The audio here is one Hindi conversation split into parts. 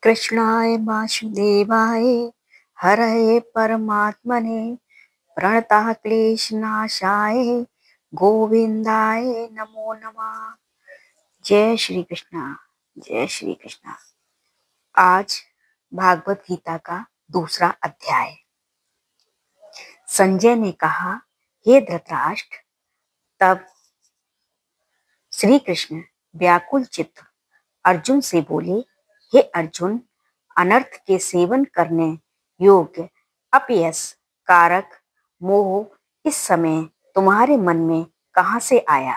कृष्णाय वासुदेवाय हरये परमात्मने प्रणतः क्लेशनाशाय गोविंदाय नमो नमः। जय श्री कृष्णा, जय श्री कृष्णा। आज भागवत गीता का दूसरा अध्याय। संजय ने कहा, हे धृतराष्ट्र। तब श्री कृष्ण व्याकुल चित्त अर्जुन से बोले, हे अर्जुन, अनर्थ के सेवन करने योग्य अपयश कारक मोह इस समय तुम्हारे मन में कहां से आया?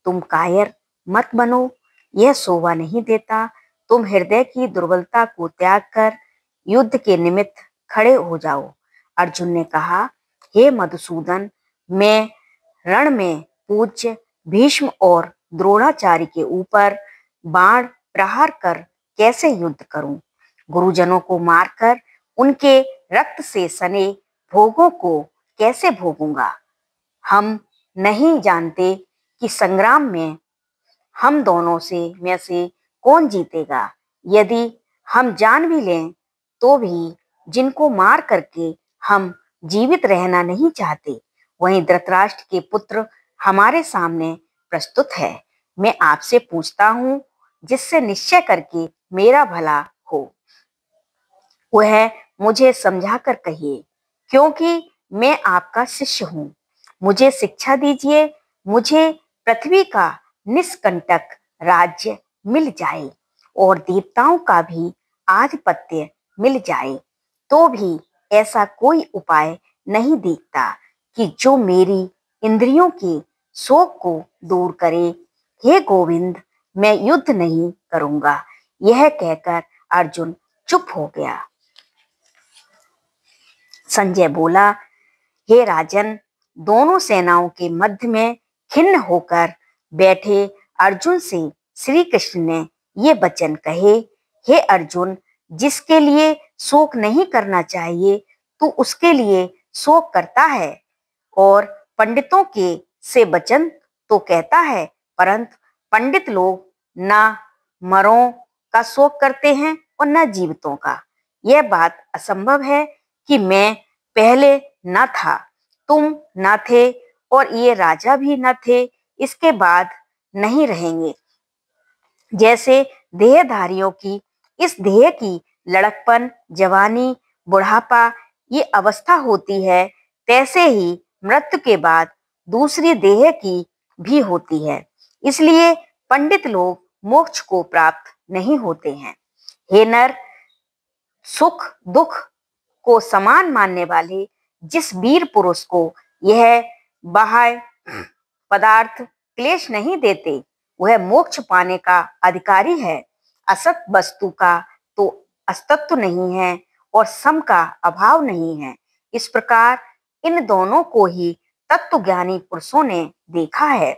तुम कायर मत बनो, यह शोभा नहीं देता। तुम हृदय की दुर्बलता को त्याग कर युद्ध के निमित्त खड़े हो जाओ। अर्जुन ने कहा, हे मधुसूदन, मैं रण में पूज्य भीष्म और द्रोणाचार्य के ऊपर बाण प्रहार कर कैसे युद्ध करूं? गुरुजनों को मारकर उनके रक्त से सने भोगों को कैसे भोगूंगा? हम नहीं जानते कि संग्राम में हम दोनों में से कौन जीतेगा। यदि हम जान भी लें तो भी जिनको मार करके हम जीवित रहना नहीं चाहते, वहीं धृतराष्ट्र के पुत्र हमारे सामने प्रस्तुत है। मैं आपसे पूछता हूँ, जिससे निश्चय करके मेरा भला हो, वह मुझे समझा कर कहिए, क्योंकि मैं आपका शिष्य हूँ। मुझे शिक्षा दीजिए। मुझे पृथ्वी का निष्कंटक राज्य मिल जाए और देवताओं का भी आधिपत्य मिल जाए, तो भी ऐसा कोई उपाय नहीं दिखता कि जो मेरी इंद्रियों के शोक को दूर करे। हे गोविंद, मैं युद्ध नहीं करूंगा। यह कहकर अर्जुन चुप हो गया। संजय बोला, हे राजन, दोनों सेनाओं के मध्य में खिन्न होकर बैठे अर्जुन से श्री कृष्ण ने ये वचन कहे, हे अर्जुन, जिसके लिए शोक नहीं करना चाहिए तू उसके लिए शोक करता है, और पंडितों के से वचन तो कहता है, परंतु पंडित लोग ना मरों का शोक करते हैं और न जीवितों का। यह बात असंभव है कि मैं पहले न था, तुम न थे और ये राजा भी न थे, इसके बाद नहीं रहेंगे। जैसे देहधारियों की इस देह की लड़कपन, जवानी, बुढ़ापा ये अवस्था होती है, तैसे ही मृत्यु के बाद दूसरी देह की भी होती है। इसलिए पंडित लोग मोक्ष को प्राप्त नहीं होते हैं। हे नर, सुख दुख को समान मानने वाले जिस वीर पुरुष को यह बाह्य पदार्थ क्लेश नहीं देते, वह मोक्ष पाने का अधिकारी है। असत वस्तु का तो अस्तित्व नहीं है और सम का अभाव नहीं है। इस प्रकार इन दोनों को ही तत्वज्ञानी पुरुषों ने देखा है।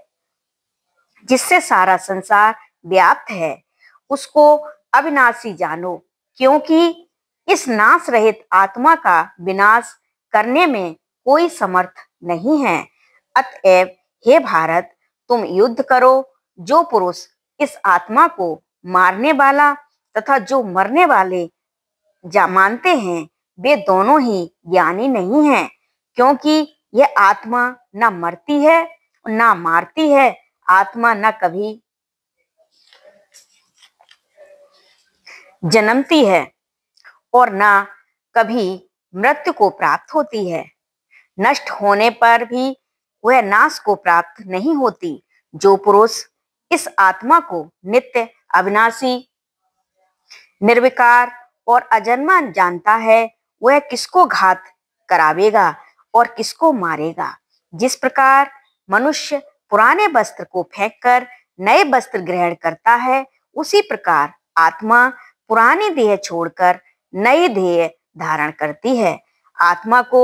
जिससे सारा संसार व्याप्त है, उसको अविनाशी जानो, क्योंकि इस नाश रहित आत्मा का विनाश करने में कोई समर्थ नहीं है। अतएव हे भारत, तुम युद्ध करो। जो पुरुष इस आत्मा को मारने वाला तथा जो मरने वाले मानते हैं, वे दोनों ही ज्ञानी नहीं हैं, क्योंकि यह आत्मा न मरती है न मारती है। आत्मा न कभी जन्मती है और न कभी मृत्यु को प्राप्त होती है। नष्ट होने पर भी वह नाश को प्राप्त नहीं होती। जो पुरुष इस आत्मा को नित्य, अविनाशी, निर्विकार और अजन्मा जानता है, वह किसको घात करावेगा और किसको मारेगा। जिस प्रकार मनुष्य पुराने वस्त्र को फेंककर नए वस्त्र ग्रहण करता है, उसी प्रकार आत्मा पुरानी देह छोड़कर नई देह धारण करती है। आत्मा को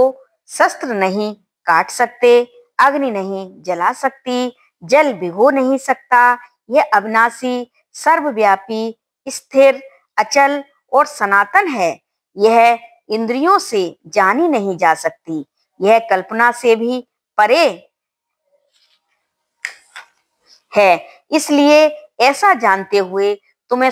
शस्त्र नहीं काट सकते, अग्नि नहीं जला सकती, जल भिगो नहीं सकता। यह अविनाशी, सर्वव्यापी, स्थिर, अचल और सनातन है। यह इंद्रियों से जानी नहीं जा सकती। यह कल्पना से भी परे है। इसलिए ऐसा जानते हुए तुम्हें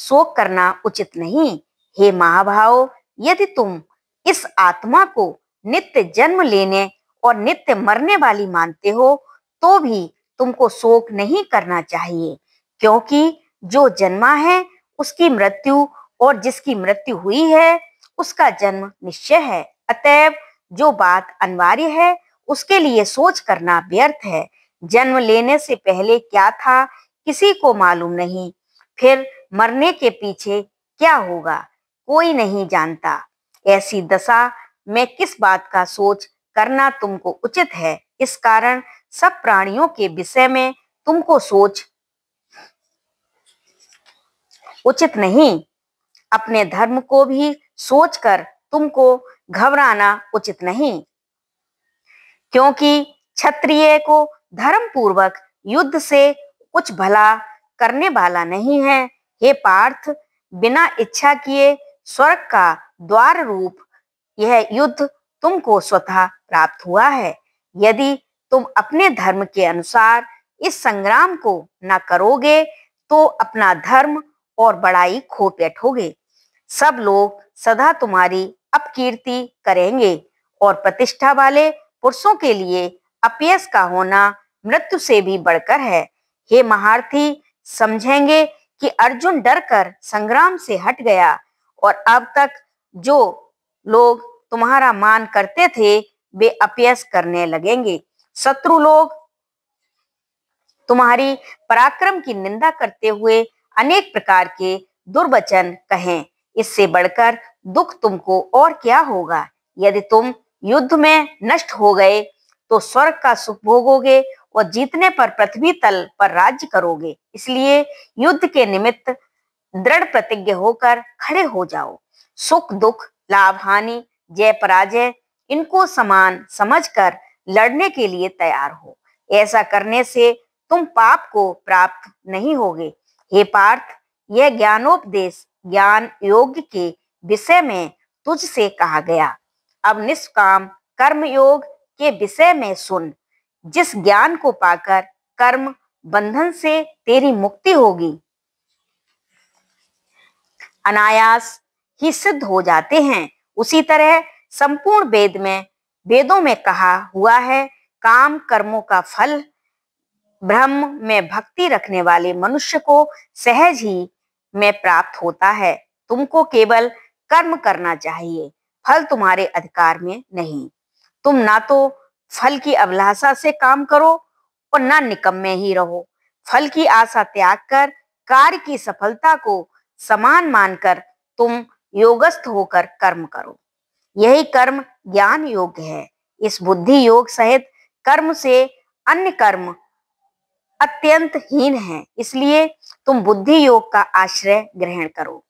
शोक करना उचित नहीं। हे महाभाव, यदि तुम इस आत्मा को नित्य जन्म लेने और नित्य मरने वाली मानते हो तो भी तुमको शोक नहीं करना चाहिए, क्योंकि जो जन्मा है उसकी मृत्यु और जिसकी मृत्यु हुई है उसका जन्म निश्चय है। अतएव जो बात अनिवार्य है उसके लिए सोच करना व्यर्थ है। जन्म लेने से पहले क्या था किसी को मालूम नहीं, फिर मरने के पीछे क्या होगा कोई नहीं जानता। ऐसी दशा में किस बात का सोच करना तुमको उचित है। इस कारण सब प्राणियों के विषय में तुमको सोच उचित नहीं। अपने धर्म को भी सोचकर तुमको घबराना उचित नहीं, क्योंकि क्षत्रिय को धर्म पूर्वक युद्ध से कुछ भला करने वाला नहीं है। हे पार्थ, बिना इच्छा किए स्वर्ग का द्वार रूप यह युद्ध तुमको स्वतः प्राप्त हुआ है। यदि तुम अपने धर्म के अनुसार इस संग्राम को न करोगे तो अपना धर्म और बड़ाई खो बैठोगे। सब लोग सदा तुम्हारी अपकीर्ति करेंगे और प्रतिष्ठा वाले पुरुषों के लिए अपयश का होना मृत्यु से भी बढ़कर है। हे महारथी, समझेंगे कि अर्जुन डरकर संग्राम से हट गया और अब तक जो लोग तुम्हारा मान करते थे वे अपयश करने लगेंगे। शत्रु लोग तुम्हारी पराक्रम की निंदा करते हुए अनेक प्रकार के दुर्वचन कहें। इससे बढ़कर दुख तुमको और क्या होगा। यदि तुम युद्ध में नष्ट हो गए तो स्वर्ग का सुख भोगोगे और जीतने पर पृथ्वी तल पर राज्य करोगे। इसलिए युद्ध के निमित्त दृढ़ प्रतिज्ञ होकर खड़े हो जाओ। सुख दुख, लाभ हानि, जय पराजय इनको समान समझकर लड़ने के लिए तैयार हो। ऐसा करने से तुम पाप को प्राप्त नहीं होगे। हे पार्थ, यह ज्ञानोपदेश ज्ञान योग के विषय में तुझसे कहा गया। अब निष्काम कर्म योग के विषय में सुन। जिस ज्ञान को पाकर कर्म बंधन से तेरी मुक्ति होगी, अनायास ही सिद्ध हो जाते हैं, उसी तरह संपूर्ण वेदों में कहा हुआ है, काम कर्मों का फल ब्रह्म में भक्ति रखने वाले मनुष्य को सहज ही में प्राप्त होता है। तुमको केवल कर्म करना चाहिए, फल तुम्हारे अधिकार में नहीं। तुम ना तो फल की अभिलाषा से काम करो और ना निकम्मे ही रहो। फल की आशा त्याग कर कार्य की सफलता को समान मानकर तुम योगस्थ होकर कर्म करो। यही कर्म ज्ञान योग है। इस बुद्धि योग सहित कर्म से अन्य कर्म अत्यंत हीन है, इसलिए तुम बुद्धि योग का आश्रय ग्रहण करो।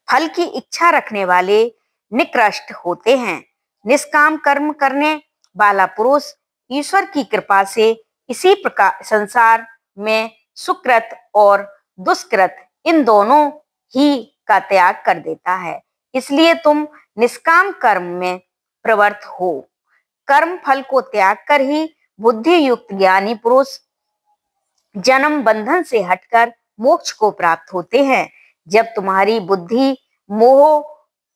फल की इच्छा रखने वाले निकृष्ट होते हैं। निष्काम कर्म करने वाला पुरुष ईश्वर की कृपा से इसी प्रकार संसार में सुकृत और दुष्कृत इन दोनों ही का त्याग कर देता है। इसलिए तुम निष्काम कर्म में प्रवृत्त हो। कर्म फल को त्याग कर ही बुद्धि युक्त ज्ञानी पुरुष जन्म बंधन से हटकर मोक्ष को प्राप्त होते हैं। जब तुम्हारी बुद्धि मोह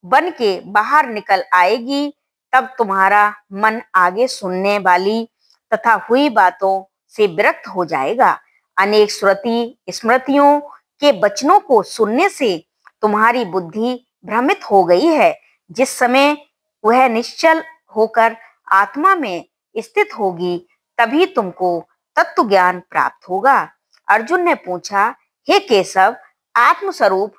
बन के बाहर निकल आएगी तब तुम्हारा मन आगे सुनने वाली तथा हुई बातों से विरक्त हो जाएगा। अनेक श्रुति स्मृतियों के वचनों को सुनने से तुम्हारी बुद्धि भ्रमित हो गई है। जिस समय वह निश्चल होकर आत्मा में स्थित होगी तभी तुमको तत्व ज्ञान प्राप्त होगा। अर्जुन ने पूछा, हे केशव, आत्मस्वरूप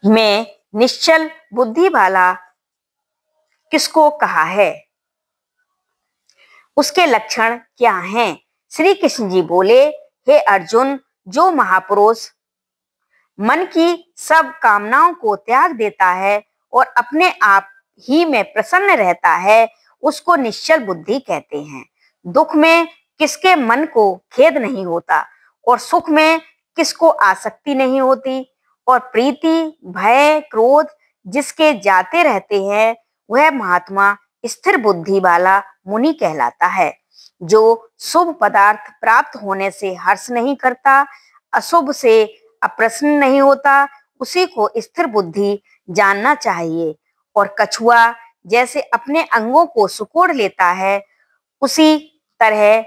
में निश्चल बुद्धि वाला किसको कहा है? उसके लक्षण क्या हैं? श्री कृष्ण जी बोले, हे अर्जुन, जो महापुरुष मन की सब कामनाओं को त्याग देता है और अपने आप ही में प्रसन्न रहता है उसको निश्चल बुद्धि कहते हैं। दुख में किसके मन को खेद नहीं होता और सुख में किसको आसक्ति नहीं होती और प्रीति भय क्रोध जिसके जाते रहते हैं वह महात्मा स्थिर बुद्धि वाला मुनि कहलाता है। जो शुभ पदार्थ प्राप्त होने से हर्ष नहीं करता, अशुभ से अप्रसन्न नहीं होता, उसी को स्थिर बुद्धि जानना चाहिए। और कछुआ जैसे अपने अंगों को सिकोड़ लेता है, उसी तरह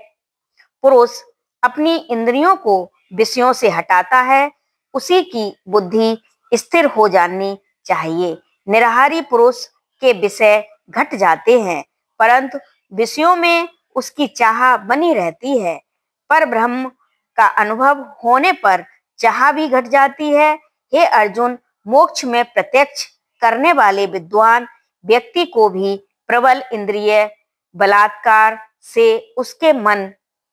पुरुष अपनी इंद्रियों को विषयों से हटाता है, उसी की बुद्धि स्थिर हो जानी चाहिए। निराहारी पुरुष के विषय घट जाते हैं, परंतु विषयों में उसकी चाह बनी रहती है। पर ब्रह्म का अनुभव होने पर चाह भी घट जाती है। हे अर्जुन, मोक्ष में प्रत्यक्ष करने वाले विद्वान व्यक्ति को भी प्रबल इंद्रिय बलात्कार से उसके मन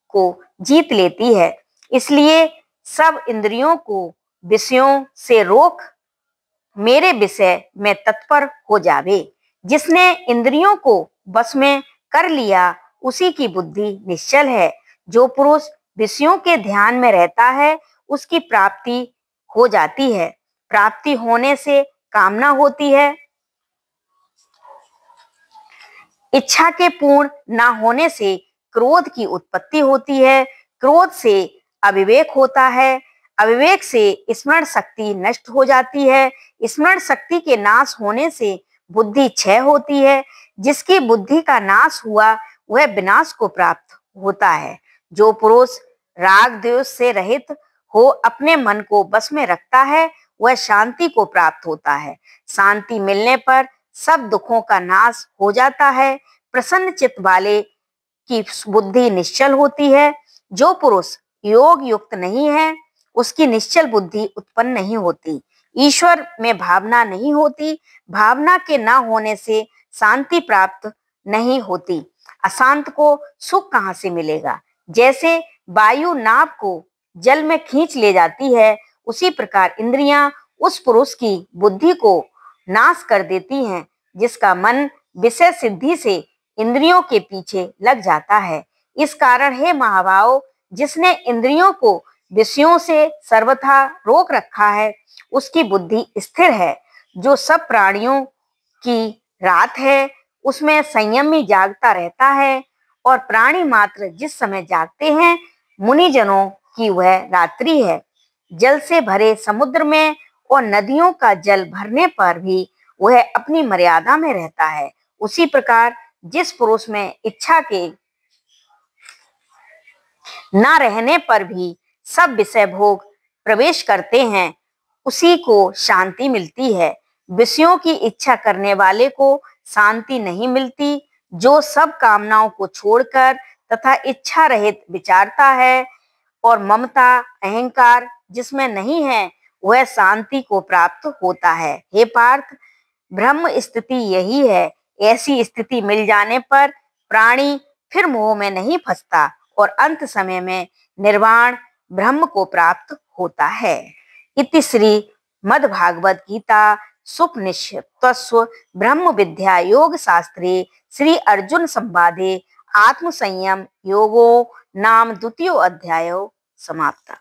को जीत लेती है। इसलिए सब इंद्रियों को विषयों से रोक मेरे विषय में तत्पर हो जावे। जिसने इंद्रियों को बस में कर लिया, उसी की बुद्धि निश्चल है। जो पुरुष विषयों के ध्यान में रहता है, उसकी प्राप्ति हो जाती है। प्राप्ति होने से कामना होती है, इच्छा के पूर्ण ना होने से क्रोध की उत्पत्ति होती है, क्रोध से अविवेक होता है, अविवेक से स्मरण शक्ति नष्ट हो जाती है, स्मरण शक्ति के नाश होने से बुद्धि क्षय होती है। जिसकी बुद्धि का नाश हुआ, वह विनाश को प्राप्त होता है। जो पुरुष राग द्वेष से रहित हो अपने मन को बस में रखता है, वह शांति को प्राप्त होता है। शांति मिलने पर सब दुखों का नाश हो जाता है। प्रसन्न चित्त वाले की बुद्धि निश्चल होती है। जो पुरुष योग युक्त नहीं है, उसकी निश्चल बुद्धि उत्पन्न नहीं होती। ईश्वर में भावना नहीं होती। भावना के न होने से शांति प्राप्त नहीं होती। अशांत को सुख कहाँ से मिलेगा? जैसे वायु नाव को जल में खींच ले जाती है, उसी प्रकार इंद्रियां उस पुरुष की बुद्धि को नाश कर देती हैं, जिसका मन विषय सिद्धि से इंद्रियों के पीछे लग जाता है। इस कारण हे महाभाव, जिसने इंद्रियों को विषयों से सर्वथा रोक रखा है, उसकी बुद्धि स्थिर है। जो सब प्राणियों की रात है, उसमें संयमी जागता रहता है, और प्राणी मात्र जिस समय जागते हैं, मुनिजनों की वह रात्रि है। जल से भरे समुद्र में और नदियों का जल भरने पर भी वह अपनी मर्यादा में रहता है। उसी प्रकार जिस पुरुष में इच्छा के न रहने पर भी सब विषय भोग प्रवेश करते हैं, उसी को शांति मिलती है। विषयों की इच्छा करने वाले को शांति नहीं मिलती। जो सब कामनाओं को छोड़कर तथा इच्छा रहित विचारता है और ममता अहंकार जिसमें नहीं है, वह शांति को प्राप्त होता है। हे पार्थ, ब्रह्म स्थिति यही है। ऐसी स्थिति मिल जाने पर प्राणी फिर मोह में नहीं फंसता और अंत समय में निर्वाण ब्रह्म को प्राप्त होता है। इति श्री मद्भागवत गीता सुपनिषत्सु ब्रह्म विद्या योग शास्त्रे श्री अर्जुन संवादे आत्म संयम योगो नाम द्वितीयो अध्यायो समाप्त।